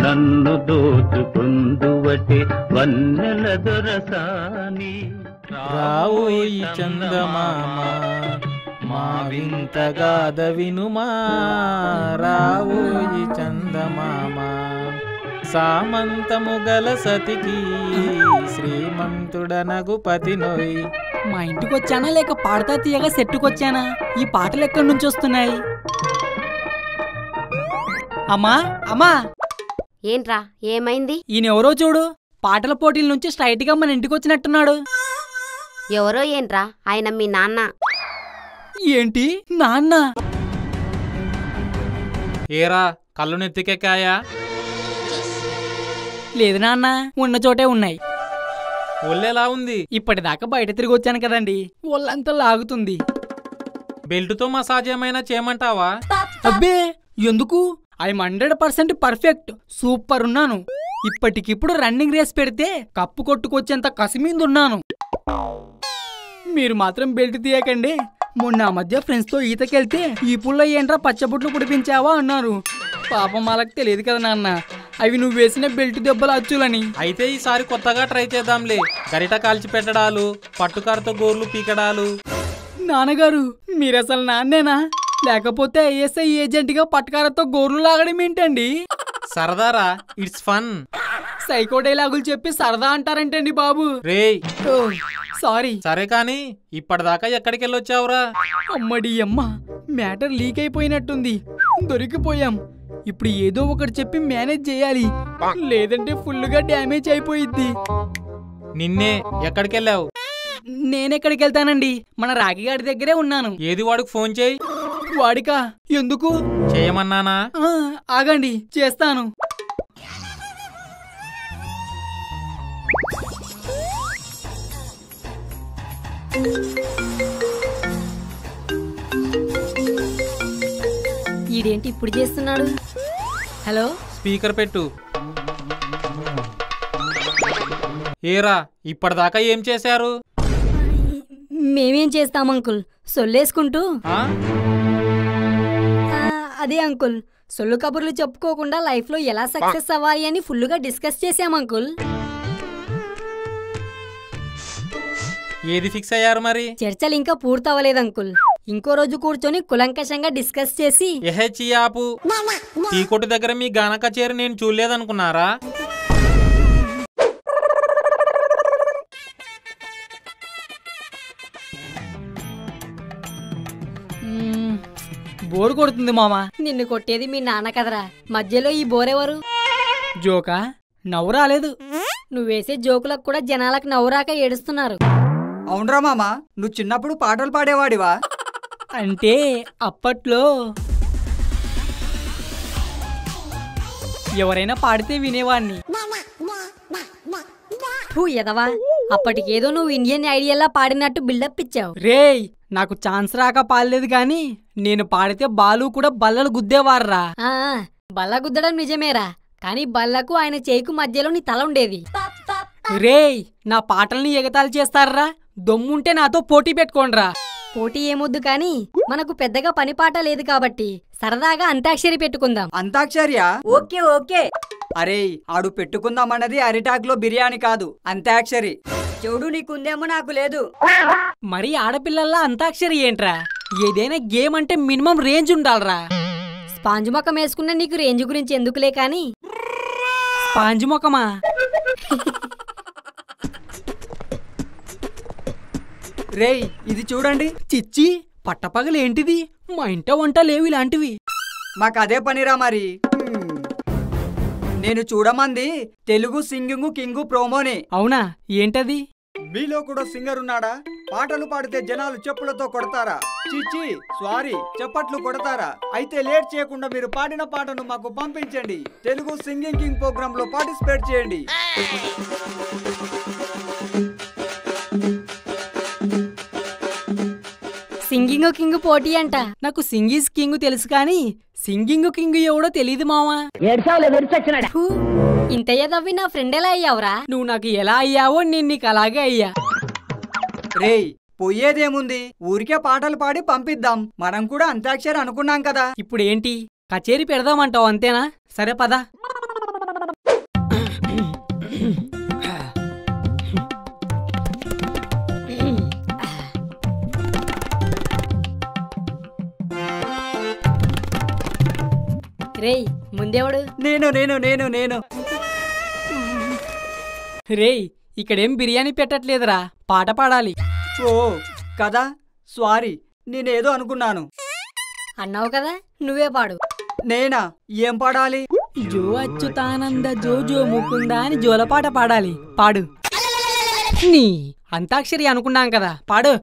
నన్ను దోచుకుందువటే వన్నెల దొరసాని. రావోయి చందమామ మా వింతగాథ వినుమా, రావోయి చందమామ సామంతము గల సతికి శ్రీమంతుడనగు పతినోయ్. మా ఇంటికి వచ్చానా లేక పాడతా తీయగా సెట్టుకొచ్చానా? ఈ పాటలు ఎక్కడి నుంచి వస్తున్నాయి? అమ్మా అమ్మా, ఏంట్రా ఏమైంది? ఈయనెవరో చూడు, పాటల పోటీల నుంచి స్ట్రైట్ గా మన ఇంటికి వచ్చినట్టున్నాడు. ఎవరో ఏంట్రా? ఆయన మీ నాన్న. ఏంటి నాన్న? ఏరా కళ్ళు నెత్తికెక్కాయా? లేదు నాన్న, ఉన్న చోటే ఉన్నాయి. ఒళ్ళెలా ఉంది? ఇప్పటిదాకా బయట తిరిగి వచ్చాను కదండి, ఒళ్ళంతా లాగుతుంది. బెల్టుతో మసాజ్ ఏమైనా చేయమంటావా? అబ్బే ఎందుకు, ఐఎమ్ 100% పర్ఫెక్ట్, సూపర్ ఉన్నాను. ఇప్పటికిప్పుడు రన్నింగ్ రేస్ పెడితే కప్పు కొట్టుకొచ్చేంత కసిమీందున్నాను. మీరు మాత్రం బెల్ట్ తీయకండి. మొన్న ఆ మధ్య ఫ్రెండ్స్ తో ఈతకెళ్తే ఈ పుల్ల ఏంట్రా పచ్చబుట్లు కుడిపించావా అన్నారు. పాపం వాళ్ళకి తెలియదు కదా నాన్న, అవి నువ్వు వేసిన బెల్ట్ దెబ్బలు అచ్చులని. అయితే ఈసారి కొత్తగా ట్రై చేద్దాంలే. గరిట కాల్చి పెట్టడాలు, పట్టుకారుతో గోర్లు పీకడాలు. నాన్నగారు మీరసలు నాన్నేనా, లేకపోతే ఐఎస్ఐ ఏజెంట్ గా పట్టుకారతో గోర్లు లాగడం ఏంటండి? సరదారా, ఇట్స్ ఫన్. సైకో డైలాగులు చెప్పి సరదా అంటారంటండి బాబు. రేయ్ సారీ. సరే కాని ఇప్పటిదాకా ఎక్కడికి వెళ్ళొచ్చావురా? అమ్మడి అమ్మ, మ్యాటర్ లీక్ అయిపోయినట్టుంది. దొరికిపోయాం. ఇప్పుడు ఏదో ఒకటి చెప్పి మేనేజ్ చేయాలి, లేదంటే ఫుల్గా డ్యామేజ్ అయిపోయిద్ది. నిన్నే, ఎక్కడికెళ్ళావు? నేనెక్కడికి వెళ్తానండి, మన రాగిగాడి దగ్గరే ఉన్నాను. ఏది వాడికి ఫోన్ చేయి. వాడికా? ఎందుకు? చేయమన్నానా? ఆగండి, చేస్తాను. ఈడేంటి ఇప్పుడు చేస్తున్నాడు? హలో, స్పీకర్ పెట్టు. ఏరా ఇప్పటిదాకా ఏం చేశారు? మేమేం చేస్తాం అంకుల్, సొల్లేసుకుంటూ. అదే అంకుల్, సొల్లు కబుర్లు చెప్పుకోకుండా లైఫ్ లో ఎలా సక్సెస్ అవ్వాలి అని ఫుల్గా డిస్కస్ చేసాం అంకుల్. ఏది ఫిక్స్ అయ్యారు మరి? చర్చలు ఇంకా పూర్తవ్వలేదు అంకుల్. ఇంకో రోజు కూర్చొని కులంకషంగా డిస్కస్ చేసి. ఆపు. టీ కొట్టు దగ్గర మీ గాన కచేరి నేను చూడలేదనుకున్నారా? బోర్ కొడుతుంది మామా. నిన్ను కొట్టేది మీ నాన్న కదరా, మధ్యలో ఈ బోరెవరు? జోకా? నవ్వు రాలేదు. నువ్వేసే జోకులకు కూడా జనాలకు నవ్వురాక ఏడుస్తున్నారు. అవునరా మామా, నువ్వు చిన్నప్పుడు పాటలు పాడేవాడివా? అంటే అప్పట్లో ఎవరైనా పాడితే వినేవాడిని. ఎదవా, అప్పటికేదో నువ్వు ఇండియన్ ఐడియల్లా పాడినట్టు బిల్డప్ ఇచ్చావు. రేయ్, నాకు ఛాన్స్ రాక పాడలేదు గాని నేను పాడితే బాలు కూడా బల్లలు గుద్దేవారా. బల్ల గుద్దడం నిజమేరా, కానీ బల్లకు ఆయన చేయికు మధ్యలో నీ తల ఉండేది. రేయ్, నా పాటల్ని ఎగతాళి చేస్తారా? దమ్ముంటే నాతో పోటీ పెట్టుకోండ్రా. పోటీ ఏమొద్దు కానీ మనకు పెద్దగా పని పాట లేదు కాబట్టి సరదాగా అంతాక్షరి పెట్టుకుందాం. అంతాక్షరియా? Okay okay. అరే, ఆడు పెట్టుకుందామన్నది అరిటాక్ లో బిర్యానీ కాదు, అంతాక్షరి. చూడు, నీకుందేమో నాకు లేదు. మరి ఆడపిల్లల్లా అంతాక్షరి ఏంట్రా? ఏదైనా గేమ్ అంటే మినిమం రేంజ్ ఉండాలరా. స్పాంజ్ మొక్కం వేసుకున్న నీకు రేంజ్ గురించి ఎందుకులే కాని. స్పాంజ్ మొక్కమా? రేయ్, ఇది చూడండి. చిచ్చి, పట్టపగలేంటిది? మా ఇంట వంట లేవు ఇలాంటివి. మాకు అదే పనిరా మరి. నేను చూడమంది తెలుగు సింగింగ్ కింగు ప్రోమోని. అవునా? ఏంటది? మీలో కూడా సింగర్ ఉన్నాడా? పాటలు పాడితే జనాలు చెప్పులతో కొడతారా? చీచి, సారీ, చప్పట్లు కొడతారా? అయితే లేట్ చేయకుండా మీరు పాడిన పాటను మాకు పంపించండి. తెలుగు సింగింగ్ కింగ్ ప్రోగ్రామ్ లో పార్టిసిపేట్ చేయండి. సింగింగ్ కింగ్ పోటీ అంట. నాకు సింగీస్ కింగ్ తెలుసు కానీ సింగింగ్ కింగ్ ఎవడో తెలియదు మావా. ఇంతయ్య దవ్వి నా ఫ్రెండ్ ఎలా అయ్యావురా? నువ్వు నాకు ఎలా అయ్యావో నేను నీకు అలాగే అయ్యా. రేయ్, పోయేదేముంది, ఊరికే పాటలు పాడి పంపిద్దాం. మనం కూడా అంతాక్షరి అనుకున్నాం కదా. ఇప్పుడేంటి, కచేరీ పెడదామంటావు అంతేనా? సరే పద. రేయ్ ముందేవాడు? నేను నేను నేను నేను రేయ్ ఇక్కడేం బిర్యానీ పెట్టట్లేదురా, పాట పాడాలి. ఓ కదా, సారీ, నేనేదో అనుకున్నాను. అన్నావు కదా, నువ్వే పాడు. నేనా? ఏం పాడాలి? జో అచ్యుతానంద జో జో ముకుంద అని జోలపాట పాడాలి. పాడు. నీ అంతాక్షరి అనుకున్నాం కదా, పాడు.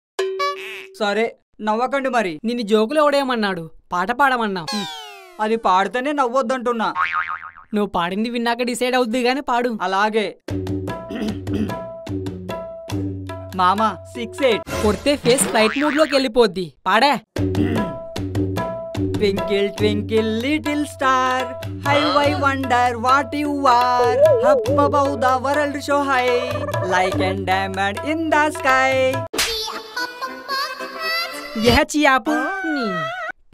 సరే, నవ్వకండి మరి. నిన్ను జోకులు ఎవడేమన్నాడు, పాట పాడమన్నాం. అది పాడితేనే నవ్వొద్దంటున్నా. నువ్వు పాడింది విన్నాక డిసైడ్ అవుద్ది గాని పాడు. అలాగే. మామా 6-8. కొడితే ఫేస్ ఫ్లైట్ మూడ్ లోకి వెళ్ళిపోద్ది. పాడే. Twinkle twinkle little star, how I wonder what you are. Up above the world so high, like a diamond in the sky. యహ చియాపు. నీ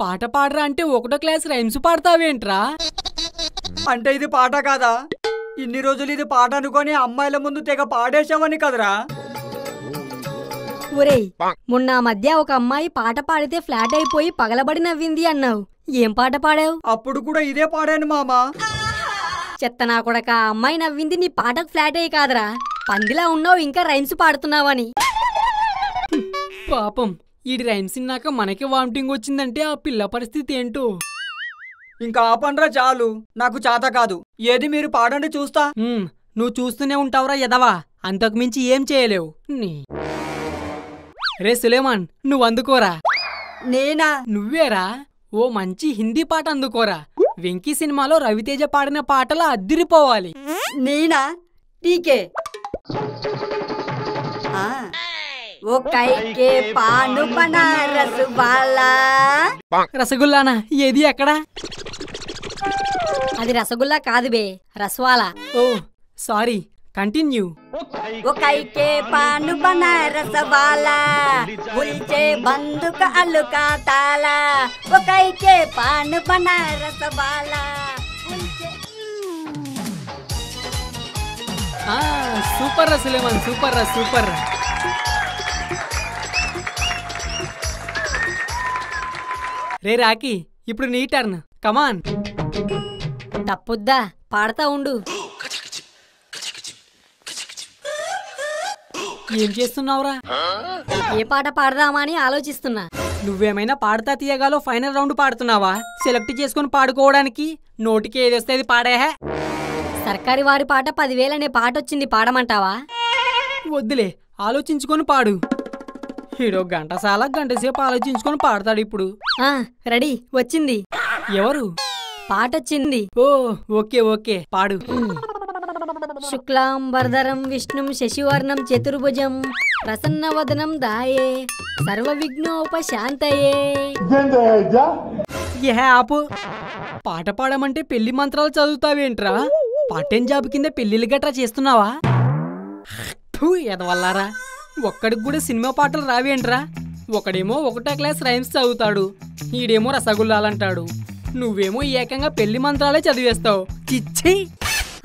పాట పాడరా అంటే ఒకటో క్లాస్ రైమ్స్ పాడతావేంట్రా? అంటే ఇది పాట కాదా? ఇన్ని రోజులు ఇది పాట అనుకొని అమ్మాయిల ముందు తెగ పాడేశావని కదరా? ఒరేయ్, మొన్న ఆ మధ్య ఒక అమ్మాయి పాట పాడితే ఫ్లాట్ అయిపోయి పగలబడి నవ్వింది అన్నావు. ఏం పాట పాడావు? అప్పుడు కూడా ఇదే పాడాను మామా. చెత్త నా కొడక, ఆ అమ్మాయి నవ్వింది నీ పాటకు ఫ్లాట్ అయ్యి కాదురా, పందిలా ఉన్నావు ఇంకా రైమ్స్ పాడుతున్నావని. పాపం, ఈడి రైమ్స్ ఇన్నాక మనకి వామిటింగ్ వచ్చిందంటే ఆ పిల్ల పరిస్థితి ఏంటో. ఇంకా ఆపండ్రా చాలు, నాకు చేత కాదు. ఏది మీరు పాడండి చూస్తా. నువ్వు చూస్తూనే ఉంటావురా ఎదవా, అంతకు మించి ఏం చేయలేవు. నీ రే సులేమాన్, నువ్వు అందుకోరా. నేనా? నువ్వేరా, ఓ మంచి హిందీ పాట అందుకోరా. వెంకీ సినిమాలో రవితేజ పాడిన పాటలా అద్దిరిపోవాలి. నేనా? టీకే. ఓ కైకే పాను బనారస్ వాలా. రసగుల్లానా? ఏది ఎక్కడా? అది రసగుల్లా కాదు బే, రస్వాలా. ఓ సారీ, కంటిన్యూ. वो कई के पान बना रसवाला, उलझे बंदूक अलका ताला। वो कई के पान बना रसवाला, సూపర్ రా సులేమాన్, సూపర్ రా, సూపర్. రే రాకీ, ఇప్పుడు నీ టర్న్. కమాన్. తప్పుద్దా, పాడతా ఉండు. ఏం చేస్తున్నావురా? ఏ పాట పాడదామా అని ఆలోచిస్తున్నా. నువ్వేమైనా పాడతా తీయగాలో ఫైనల్ రౌండ్ పాడుతున్నావా? సెలెక్ట్ చేసుకుని పాడుకోవడానికి నోటికి ఏది వస్తే అది పాడేహే. సర్కారీ వారి పాట 10,000 అనే పాట వచ్చింది, పాడమంటావా? వద్దులే, ఆలోచించుకొని పాడు. హీరో గంటసేపు ఆలోచించుకొని పాడతాడు ఇప్పుడు. రెడీ, వచ్చింది. ఎవరు? పాటొచ్చింది. ఓ ఓకే ఓకే, పాడు. శుక్లాంబరధరం విష్ణుం శశివర్ణం చతుర్భుజం ప్రసన్నవదనం దాయే సర్వ విఘ్నోపశాంతయే. ఆపు. పాట పాడమంటే పెళ్లి మంత్రాలు చదువుతావేంట్రా? పార్ట్ టైం జాబ్ కింద పెళ్లిళ్ళు గట్రా చేస్తున్నావా? ఎదవల్లారా, ఒక్కడికి కూడా సినిమా పాటలు రావేంట్రా? ఒకడేమో ఒకటో క్లాస్ రైమ్స్ చదువుతాడు, ఈడేమో రసగుల్లాలంటాడు, నువ్వేమో ఏకంగా పెళ్లి మంత్రాలే చదివేస్తావు. చిచ్చి.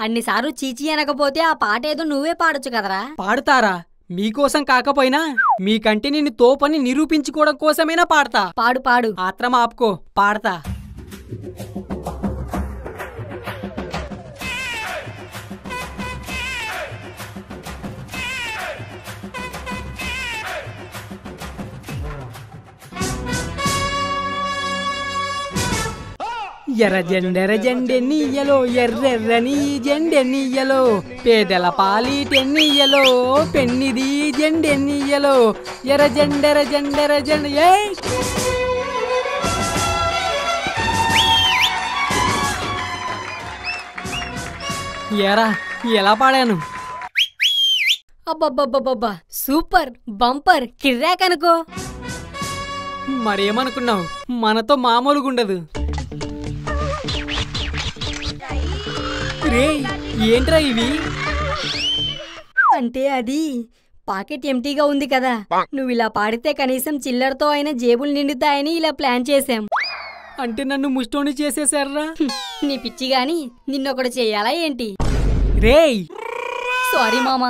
అన్నిసార్లు చీచి అనకపోతే ఆ పాట ఏదో నువ్వే పాడొచ్చు కదరా. పాడతారా? మీకోసం కాకపోయినా మీకంటే నేను తోపని నిరూపించుకోవడం కోసమైనా పాడతా. పాడు పాడు. ఆత్రం ఆపుకో, పాడతా. ఎర్ర జెండెన్నీయలో ఎర్రెర్రని జెండెన్నీయలో పేదల పాలిటెన్నీయలో పెన్నిది జెండెన్నీయలో ఎర్ర జెండ. ఎరా ఎలా పాడాను? అబ్బబ్బబ్బబ్బబ్బా, సూపర్, బంపర్, కిర్రాక్ అనుకో. మరేమనుకున్నావు, మనతో మామూలుగుండదు. రే ఏంట్రా ఇవి? అంటే అది పాకెట్ ఎంటీగా ఉంది కదా, నువ్వు ఇలా పాడితే కనీసం చిల్లరతో అయినా జేబులు నిండుతాయని ఇలా ప్లాన్ చేశాం. అంటే నన్ను ముష్టోని చేసేశారా? నీ పిచ్చి గాని నిన్నొకడు చెయ్యాలా ఏంటి? రేయ్ సారీ మామా.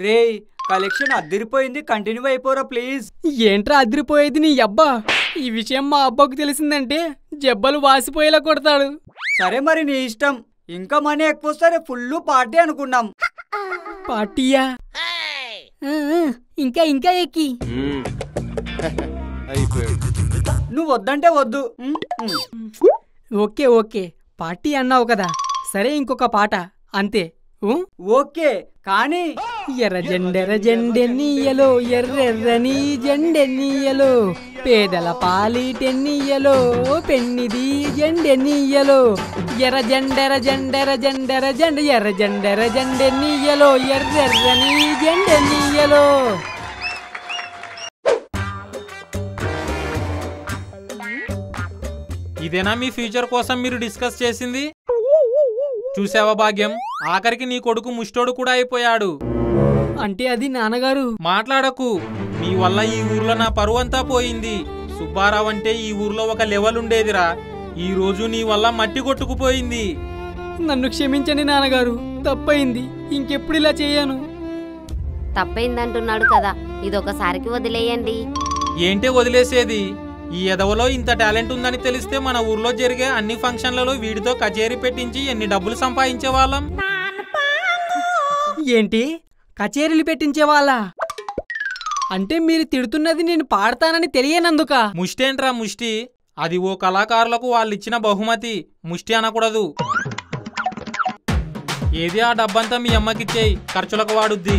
రేయ్ కలెక్షన్ అదిరిపోయింది, కంటిన్యూ అయిపోరా ప్లీజ్. ఏంట్రా అదిరిపోయేది నీ అబ్బా? ఈ విషయం మా అబ్బాకు తెలిసిందంటే జబ్బలు వాసిపోయేలా కొడతాడు. సరే మరి నీ ఇష్టం. ఇంకా మనీ ఎక్కువ వస్తే ఫుల్ పార్టీ అనుకున్నాం. పార్టీయా? ఇంకా ఇంకా ఎక్కి. నువ్వు వద్దంటే వద్దు. ఓకే ఓకే పార్టీ అన్నావు కదా, సరే ఇంకొక పాట అంతే. ఓకే కానీ ఎర్ర జెండెన్నీయలో ఎర్రెర్రని జెండెన్నీయలో పేదల పాలిటెన్నీయలో పెన్నిది జెండెన్నీయలో ఎర్ర జెండెర జెండ ఎర్ర జెండెన్నీయలో ఎర్రెర్రని జెండెన్నీయలో. ఇదేనా మీ ఫ్యూచర్ కోసం మీరు డిస్కస్ చేసింది? చూసావా భాగ్యం, ఆఖరికి నీ కొడుకు ముష్టోడు కూడా అయిపోయాడు. అంటే అది నాన్నగారు. మాట్లాడకు, నీ వల్ల ఈ ఊర్లో నా పరువు అంతా పోయింది. సుబ్బారావు అంటే ఈ ఊర్లో ఒక లెవెల్ ఉండేదిరా, ఈ రోజు నీ వల్ల మట్టి కొట్టుకుపోయింది. నన్ను క్షమించండి నాన్నగారు, తప్పయింది, ఇంకెప్పుడు ఇలా చేయను. తప్పైందంటున్నాడు కదా, ఇదొకసారికి వదిలేయండి. ఏంటే వదిలేసేది? ఈ ఎదవలో ఇంత టాలెంట్ ఉందని తెలిస్తే మన ఊర్లో జరిగే అన్ని ఫంక్షన్లలో వీడితో కచేరీ పెట్టించి ఎన్ని డబ్బులు సంపాదించే వాళ్ళం. ఏంటి కచేరీలు పెట్టించేవాళ్ళ? అంటే మీరు తిడుతున్నది నేను పాడతానని తెలియనందుక? ముష్టేంట్రా ముష్టి? అది ఓ కళాకారులకు వాళ్ళిచ్చిన బహుమతి, ముష్టి అనకూడదు. ఏది ఆ డబ్బంతా మీ అమ్మకిచ్చేయి, ఖర్చులకు వాడుద్ది.